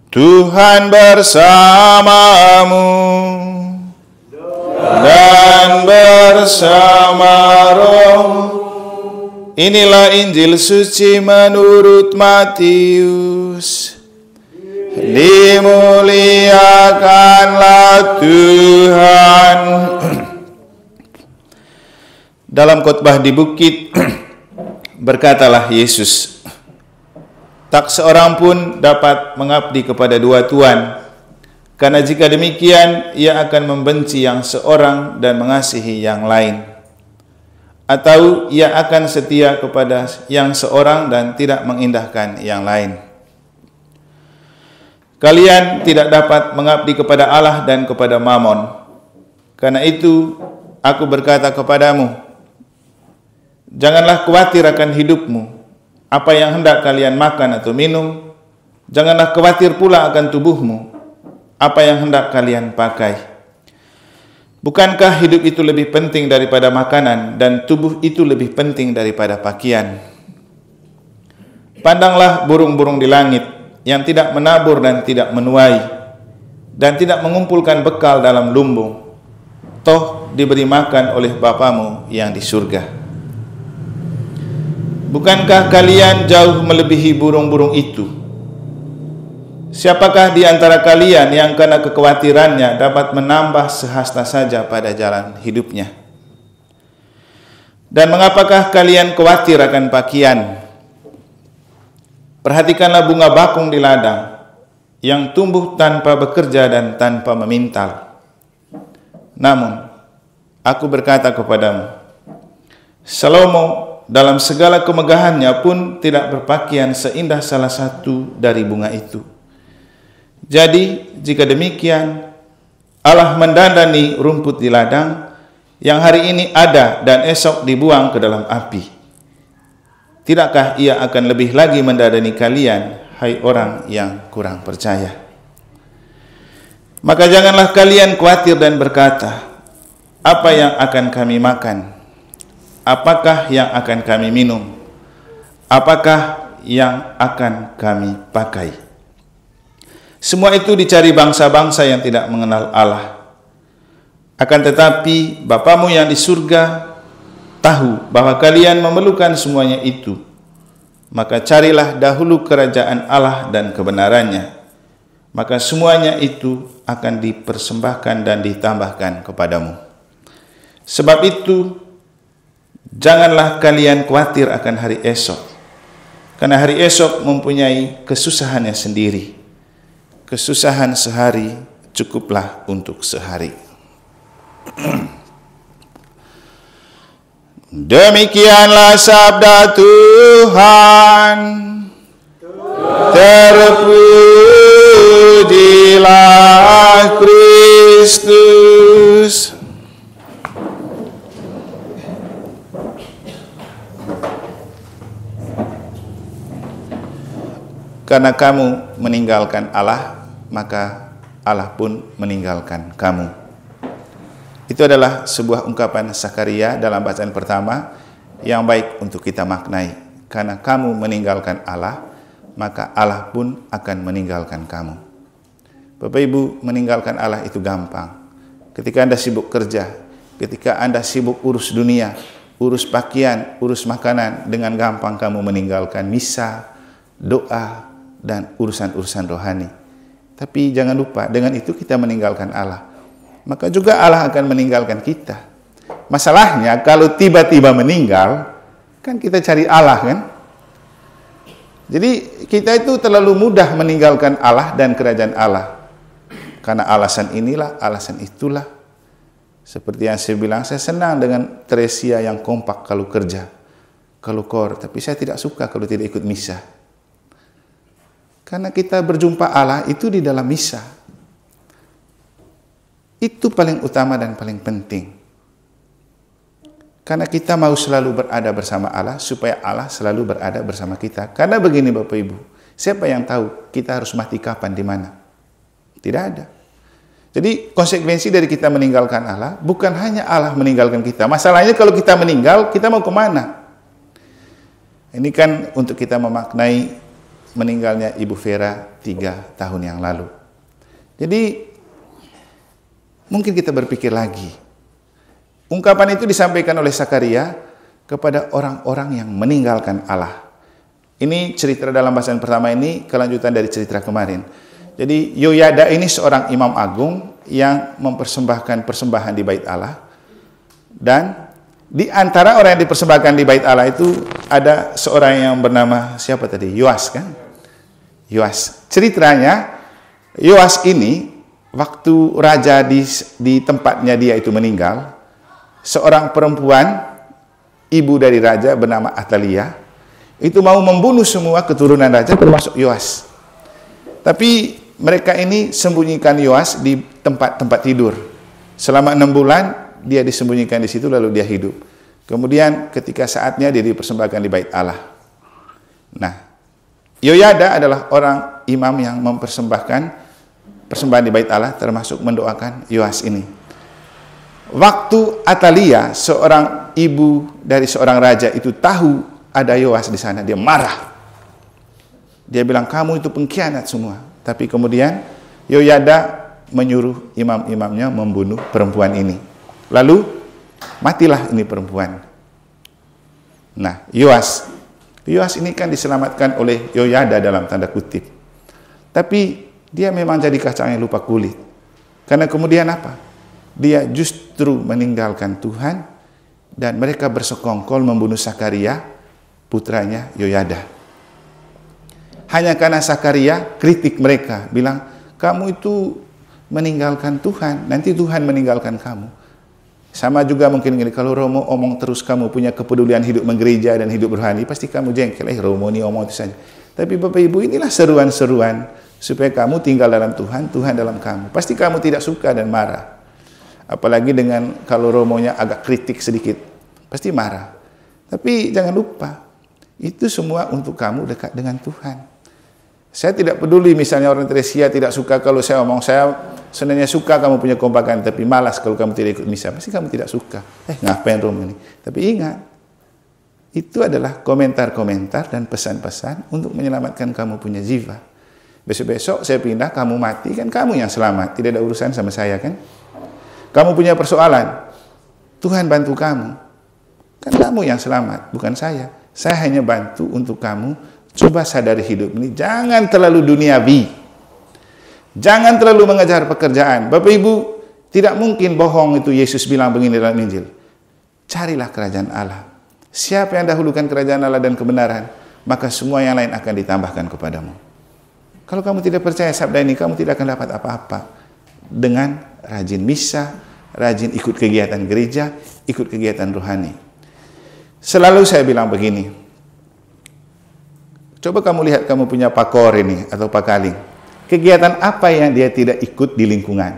Tuhan bersamamu dan bersama rohmu. Inilah Injil suci menurut Matius. Dimuliakanlah Tuhan. Dalam khotbah di bukit, berkatalah Yesus, tak seorang pun dapat mengabdi kepada dua tuan, karena jika demikian ia akan membenci yang seorang dan mengasihi yang lain, atau ia akan setia kepada yang seorang dan tidak mengindahkan yang lain. Kalian tidak dapat mengabdi kepada Allah dan kepada Mamon. Karena itu aku berkata kepadamu, janganlah khawatir akan hidupmu, apa yang hendak kalian makan atau minum. Janganlah khawatir pula akan tubuhmu, apa yang hendak kalian pakai. Bukankah hidup itu lebih penting daripada makanan, dan tubuh itu lebih penting daripada pakaian? Pandanglah burung-burung di langit, yang tidak menabur dan tidak menuai, dan tidak mengumpulkan bekal dalam lumbung, toh diberi makan oleh Bapamu yang di surga. Bukankah kalian jauh melebihi burung-burung itu? Siapakah di antara kalian yang karena kekhawatirannya dapat menambah sehasta saja pada jalan hidupnya? Dan mengapakah kalian khawatir akan pakaian? Perhatikanlah bunga bakung di ladang, yang tumbuh tanpa bekerja dan tanpa memintal. Namun, aku berkata kepadamu, Salomo dalam segala kemegahannya pun tidak berpakaian seindah salah satu dari bunga itu. Jadi, jika demikian, Allah mendandani rumput di ladang yang hari ini ada dan esok dibuang ke dalam api. Tidakkah ia akan lebih lagi mendandani kalian, hai orang yang kurang percaya? Maka janganlah kalian khawatir dan berkata, apa yang akan kami makan? Apakah yang akan kami minum? Apakah yang akan kami pakai? Semua itu dicari bangsa-bangsa yang tidak mengenal Allah. Akan tetapi Bapamu yang di surga tahu bahwa kalian memerlukan semuanya itu. Maka carilah dahulu kerajaan Allah dan kebenarannya. Maka semuanya itu akan dipersembahkan dan ditambahkan kepadamu. Sebab itu, janganlah kalian khawatir akan hari esok, karena hari esok mempunyai kesusahannya sendiri. Kesusahan sehari cukuplah untuk sehari. Demikianlah sabda Tuhan. Terpujilah Kristus. Karena kamu meninggalkan Allah, maka Allah pun meninggalkan kamu. Itu adalah sebuah ungkapan Sakaria dalam bacaan pertama yang baik untuk kita maknai. Karena kamu meninggalkan Allah, maka Allah pun akan meninggalkan kamu. Bapak Ibu, meninggalkan Allah itu gampang. Ketika Anda sibuk kerja, ketika Anda sibuk urus dunia, urus pakaian, urus makanan, dengan gampang kamu meninggalkan misa, doa, dan urusan-urusan rohani. Tapi jangan lupa, dengan itu kita meninggalkan Allah, maka juga Allah akan meninggalkan kita. Masalahnya kalau tiba-tiba meninggal, kan kita cari Allah kan? Jadi kita itu terlalu mudah meninggalkan Allah dan kerajaan Allah. Karena alasan inilah, alasan itulah. Seperti yang saya bilang, saya senang dengan Tresia yang kompak kalau kerja, kalau kor, tapi saya tidak suka kalau tidak ikut misa. Karena kita berjumpa Allah itu di dalam misa. Itu paling utama dan paling penting. Karena kita mau selalu berada bersama Allah, supaya Allah selalu berada bersama kita. Karena begini Bapak Ibu, siapa yang tahu kita harus mati kapan, di mana? Tidak ada. Jadi konsekuensi dari kita meninggalkan Allah, bukan hanya Allah meninggalkan kita. Masalahnya kalau kita meninggal, kita mau kemana? Ini kan untuk kita memaknai meninggalnya Ibu Vera 3 tahun yang lalu. Jadi mungkin kita berpikir lagi. Ungkapan itu disampaikan oleh Sakaria kepada orang-orang yang meninggalkan Allah. Ini cerita dalam bahasan pertama ini kelanjutan dari cerita kemarin. Jadi Yoyada ini seorang imam agung yang mempersembahkan persembahan di bait Allah. Dan di antara orang yang dipersembahkan di bait Allah itu ada seorang yang bernama siapa tadi? Yoas kan? Yoas. Ceritanya Yoas ini waktu raja di tempatnya dia itu meninggal, seorang perempuan ibu dari raja bernama Atalia itu mau membunuh semua keturunan raja termasuk Yoas. Tapi mereka ini sembunyikan Yoas di tempat tidur. Selama 6 bulan dia disembunyikan di situ lalu dia hidup. Kemudian ketika saatnya dia dipersembahkan di bait Allah. Nah, Yoyada adalah orang imam yang mempersembahkan persembahan di bait Allah termasuk mendoakan Yoas ini. Waktu Atalia, seorang ibu dari seorang raja itu tahu ada Yoas di sana, dia marah. Dia bilang, kamu itu pengkhianat semua. Tapi kemudian Yoyada menyuruh imam-imamnya membunuh perempuan ini. Lalu matilah ini perempuan. Nah, Yoas ini kan diselamatkan oleh Yoyada dalam tanda kutip. Tapi dia memang jadi kacang yang lupa kulit. Karena kemudian apa? Dia justru meninggalkan Tuhan dan mereka bersekongkol membunuh Sakaria, putranya Yoyada. Hanya karena Sakaria kritik mereka, bilang, kamu itu meninggalkan Tuhan, nanti Tuhan meninggalkan kamu. Sama juga mungkin gini, kalau Romo omong terus kamu punya kepedulian hidup menggereja dan hidup rohani, pasti kamu jengkel, Romo ini omong itu saja. Tapi Bapak Ibu, inilah seruan-seruan supaya kamu tinggal dalam Tuhan, Tuhan dalam kamu. Pasti kamu tidak suka dan marah. Apalagi dengan kalau Romonya agak kritik sedikit, pasti marah. Tapi jangan lupa, itu semua untuk kamu dekat dengan Tuhan. Saya tidak peduli misalnya orang Tresia tidak suka kalau saya omong, saya sebenarnya suka kamu punya kompakan, tapi malas kalau kamu tidak ikut misa. Pasti kamu tidak suka. Ngapain Romo ini? Tapi ingat, itu adalah komentar-komentar dan pesan-pesan untuk menyelamatkan kamu punya jiwa. Besok-besok saya pindah, kamu mati, kan kamu yang selamat. Tidak ada urusan sama saya kan? Kamu punya persoalan, Tuhan bantu kamu. Kan kamu yang selamat, bukan saya. Saya hanya bantu untuk kamu coba sadari hidup ini. Jangan terlalu duniawi. Jangan terlalu mengejar pekerjaan. Bapak Ibu, tidak mungkin bohong itu Yesus bilang begini dalam Injil. Carilah kerajaan Allah. Siapa yang dahulukan kerajaan Allah dan kebenaran, maka semua yang lain akan ditambahkan kepadamu. Kalau kamu tidak percaya sabda ini, kamu tidak akan dapat apa-apa. Dengan rajin misa, rajin ikut kegiatan gereja, ikut kegiatan rohani. Selalu saya bilang begini, coba kamu lihat kamu punya pakor ini atau pakaling. Kegiatan apa yang dia tidak ikut di lingkungan?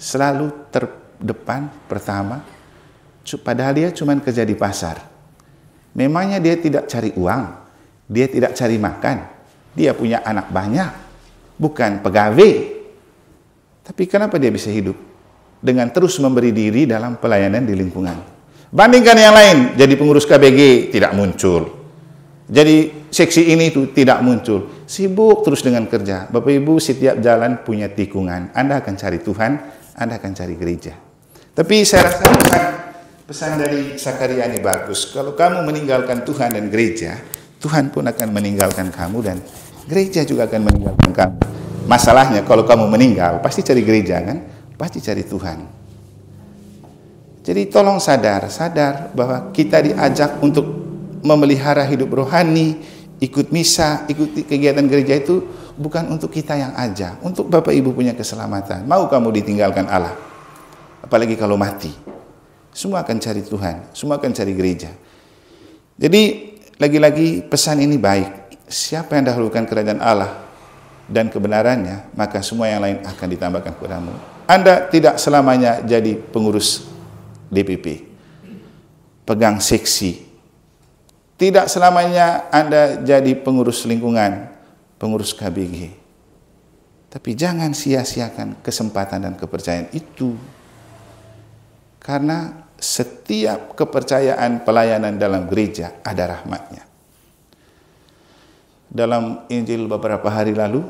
Selalu terdepan pertama, padahal dia cuma kerja di pasar. Memangnya dia tidak cari uang, dia tidak cari makan, dia punya anak banyak, bukan pegawai. Tapi kenapa dia bisa hidup? Dengan terus memberi diri dalam pelayanan di lingkungan. Bandingkan yang lain, jadi pengurus KBG tidak muncul. Jadi seksi ini itu tidak muncul. Sibuk terus dengan kerja. Bapak Ibu, setiap jalan punya tikungan. Anda akan cari Tuhan, Anda akan cari gereja. Tapi saya rasa pesan dari Sakaria ini bagus. Kalau kamu meninggalkan Tuhan dan gereja, Tuhan pun akan meninggalkan kamu dan gereja juga akan meninggalkan kamu. Masalahnya kalau kamu meninggal, pasti cari gereja kan? Pasti cari Tuhan. Jadi tolong sadar bahwa kita diajak untuk memelihara hidup rohani, ikut misa, ikuti kegiatan gereja itu bukan untuk kita yang ajak, untuk Bapak Ibu punya keselamatan. Mau kamu ditinggalkan Allah? Apalagi kalau mati. Semua akan cari Tuhan, semua akan cari gereja. Jadi lagi-lagi pesan ini baik. Siapa yang dahulukan kerajaan Allah dan kebenarannya, maka semua yang lain akan ditambahkan kepadamu. Anda tidak selamanya jadi pengurus DPP, pegang seksi. Tidak selamanya Anda jadi pengurus lingkungan, pengurus KBG. Tapi jangan sia-siakan kesempatan dan kepercayaan itu. Karena setiap kepercayaan pelayanan dalam gereja ada rahmatnya. dalam Injil beberapa hari lalu,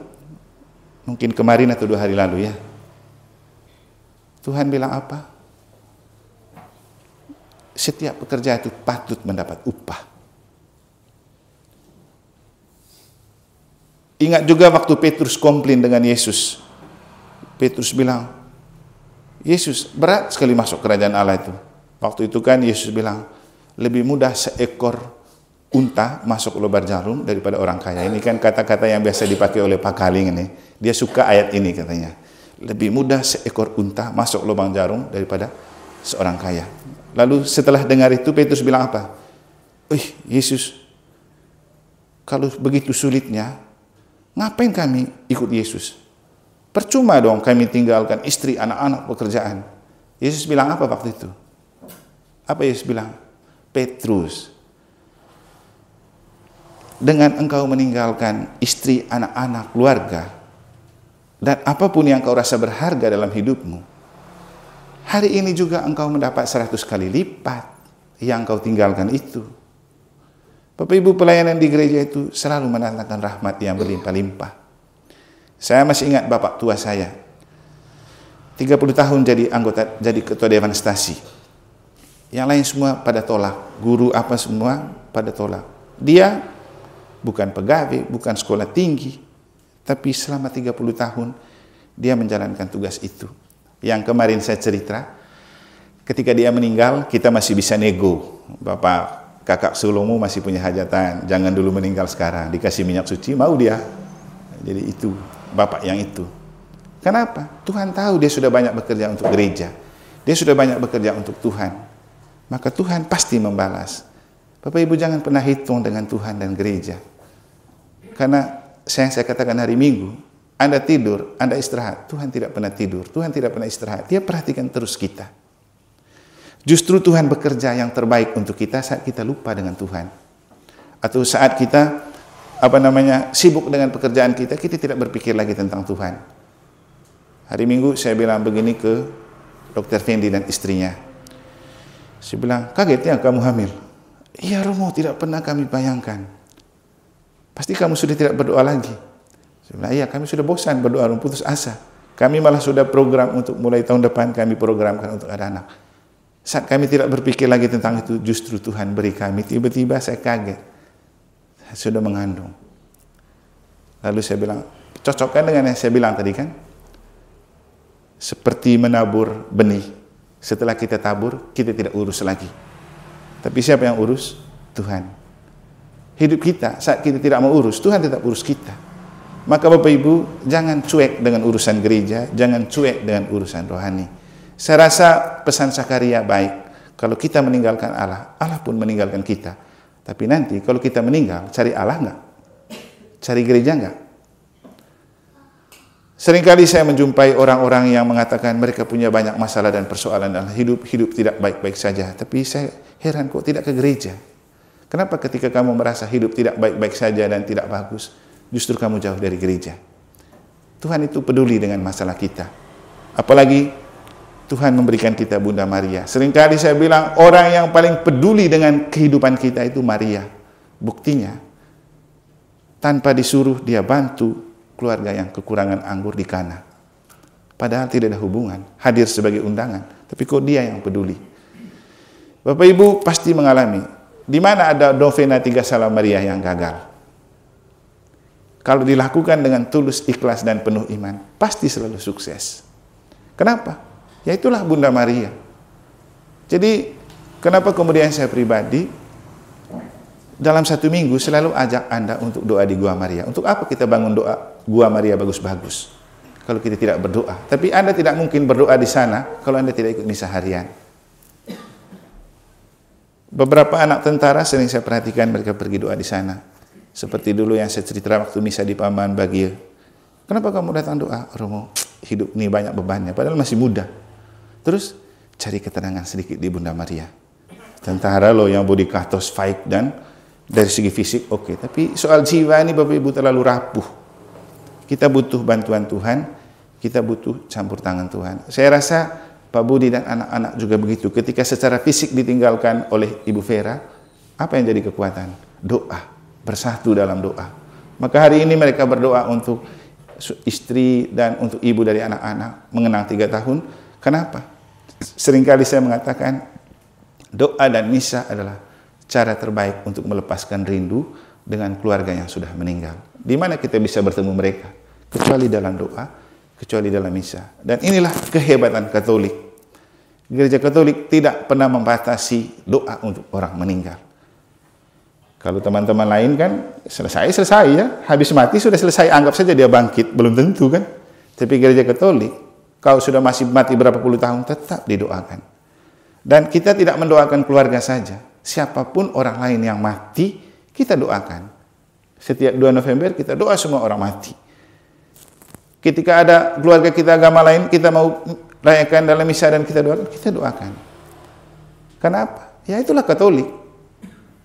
mungkin kemarin atau 2 hari lalu ya. Tuhan bilang apa? Setiap pekerja itu patut mendapat upah. Ingat juga waktu Petrus komplain dengan Yesus. Petrus bilang, Yesus, berat sekali masuk kerajaan Allah itu. Waktu itu kan Yesus bilang, lebih mudah seekor unta masuk lubang jarum daripada orang kaya. Ini kan kata-kata yang biasa dipakai oleh Pak Kaling ini. Dia suka ayat ini katanya. Lebih mudah seekor unta masuk lubang jarum daripada seorang kaya. Lalu setelah dengar itu Petrus bilang apa? Yesus, kalau begitu sulitnya, ngapain kami ikut Yesus? Percuma dong kami tinggalkan istri, anak-anak, pekerjaan. Yesus bilang apa waktu itu? Apa Yesus bilang? Petrus, dengan engkau meninggalkan istri, anak-anak, keluarga, dan apapun yang kau rasa berharga dalam hidupmu, hari ini juga engkau mendapat 100 kali lipat yang kau tinggalkan itu. Bapak Ibu, pelayanan di gereja itu selalu mendatangkan rahmat yang berlimpah-limpah. Saya masih ingat bapak tua saya, 30 tahun jadi ketua dewan stasi. Yang lain semua pada tolak, guru apa semua pada tolak. Dia bukan pegawai, bukan sekolah tinggi, tapi selama 30 tahun dia menjalankan tugas itu. Yang kemarin saya cerita, ketika dia meninggal, kita masih bisa nego. Bapak kakak sulungmu masih punya hajatan, jangan dulu meninggal sekarang, dikasih minyak suci, mau dia. Jadi itu, bapak yang itu. Kenapa? Tuhan tahu dia sudah banyak bekerja untuk gereja. Dia sudah banyak bekerja untuk Tuhan. Maka Tuhan pasti membalas. Bapak Ibu jangan pernah hitung dengan Tuhan dan gereja. Karena saya katakan hari Minggu, Anda tidur, Anda istirahat. Tuhan tidak pernah tidur, Tuhan tidak pernah istirahat. Dia perhatikan terus kita. Justru Tuhan bekerja yang terbaik untuk kita saat kita lupa dengan Tuhan. Atau saat kita sibuk dengan pekerjaan kita, kita tidak berpikir lagi tentang Tuhan. Hari Minggu saya bilang begini ke Dr. Fendi dan istrinya. Saya bilang, kaget ya kamu hamil? Iya Romo, tidak pernah kami bayangkan. Pasti kamu sudah tidak berdoa lagi. Saya bilang, iya kami sudah bosan berdoa, putus asa. Kami malah sudah program untuk mulai tahun depan kami programkan untuk ada anak. Saat kami tidak berpikir lagi tentang itu, justru Tuhan beri kami. Tiba-tiba saya kaget. Saya sudah mengandung. Lalu saya bilang, cocokkan dengan yang saya bilang tadi kan? Seperti menabur benih. Setelah kita tabur, kita tidak urus lagi. Tapi siapa yang urus? Tuhan. Hidup kita, saat kita tidak mau urus, Tuhan tetap urus kita. Maka Bapak Ibu, jangan cuek dengan urusan gereja, jangan cuek dengan urusan rohani. Saya rasa pesan Sakaria baik. Kalau kita meninggalkan Allah, Allah pun meninggalkan kita. Tapi nanti kalau kita meninggal, cari Allah enggak? Cari gereja enggak? Seringkali saya menjumpai orang-orang yang mengatakan mereka punya banyak masalah dan persoalan dalam hidup tidak baik-baik saja. Tapi saya heran kok tidak ke gereja. Kenapa ketika kamu merasa hidup tidak baik-baik saja dan tidak bagus, justru kamu jauh dari gereja? Tuhan itu peduli dengan masalah kita. Apalagi Tuhan memberikan kita Bunda Maria. Seringkali saya bilang orang yang paling peduli dengan kehidupan kita itu Maria. Buktinya, tanpa disuruh dia bantu keluarga yang kekurangan anggur di Kana. Padahal tidak ada hubungan, hadir sebagai undangan. Tapi kok dia yang peduli. Bapak Ibu pasti mengalami, di mana ada novena 3 Salam Maria yang gagal. Kalau dilakukan dengan tulus, ikhlas, dan penuh iman, pasti selalu sukses. Kenapa? Ya itulah Bunda Maria. Jadi, kenapa kemudian saya pribadi, dalam 1 minggu selalu ajak Anda untuk doa di Gua Maria. Untuk apa kita bangun doa Gua Maria bagus-bagus kalau kita tidak berdoa? Tapi Anda tidak mungkin berdoa di sana kalau Anda tidak ikut misa harian. Beberapa anak tentara sering saya perhatikan mereka pergi doa di sana. Seperti dulu yang saya cerita waktu misa di Paman Bagia. Kenapa kamu datang doa? Romo, hidup ini banyak bebannya, padahal masih muda. Terus cari ketenangan sedikit di Bunda Maria. Tentara loh yang body katos fight dan dari segi fisik oke. Tapi soal jiwa ini Bapak Ibu terlalu rapuh. Kita butuh bantuan Tuhan, kita butuh campur tangan Tuhan. Saya rasa Pak Budi dan anak-anak juga begitu. Ketika secara fisik ditinggalkan oleh Ibu Vera, apa yang jadi kekuatan? Doa, bersatu dalam doa. Maka hari ini mereka berdoa untuk istri dan untuk ibu dari anak-anak mengenang 3 tahun. Kenapa? Seringkali saya mengatakan doa dan misa adalah cara terbaik untuk melepaskan rindu dengan keluarga yang sudah meninggal. Di mana kita bisa bertemu mereka? Kecuali dalam doa, kecuali dalam misa. Dan inilah kehebatan Katolik. Gereja Katolik tidak pernah membatasi doa untuk orang meninggal. Kalau teman-teman lain kan selesai ya, habis mati sudah selesai, anggap saja dia bangkit, belum tentu kan. Tapi gereja Katolik, kalau sudah masih mati berapa puluh tahun tetap didoakan. Dan kita tidak mendoakan keluarga saja, siapapun orang lain yang mati kita doakan. Setiap 2 November kita doa semua orang mati. Ketika ada keluarga kita agama lain, kita mau rayakan dalam misa dan kita doakan. Kenapa? Ya itulah Katolik.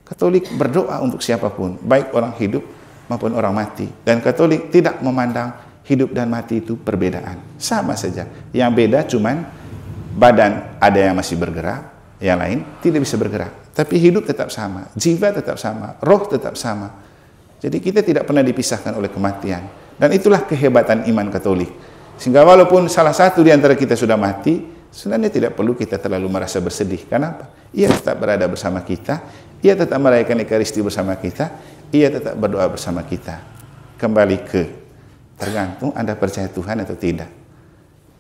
Katolik berdoa untuk siapapun, baik orang hidup maupun orang mati. Dan Katolik tidak memandang hidup dan mati itu perbedaan. Sama saja. Yang beda cuman badan ada yang masih bergerak, yang lain tidak bisa bergerak. Tapi hidup tetap sama, jiwa tetap sama, roh tetap sama. Jadi kita tidak pernah dipisahkan oleh kematian. Dan itulah kehebatan iman Katolik. Sehingga walaupun salah satu di antara kita sudah mati, sebenarnya tidak perlu kita terlalu merasa bersedih. Kenapa? Ia tetap berada bersama kita, ia tetap merayakan Ekaristi bersama kita, ia tetap berdoa bersama kita. Kembali ke tergantung Anda percaya Tuhan atau tidak.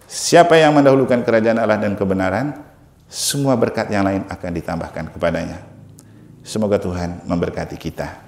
Siapa yang mendahulukan kerajaan Allah dan kebenaran, semua berkat yang lain akan ditambahkan kepadanya. Semoga Tuhan memberkati kita.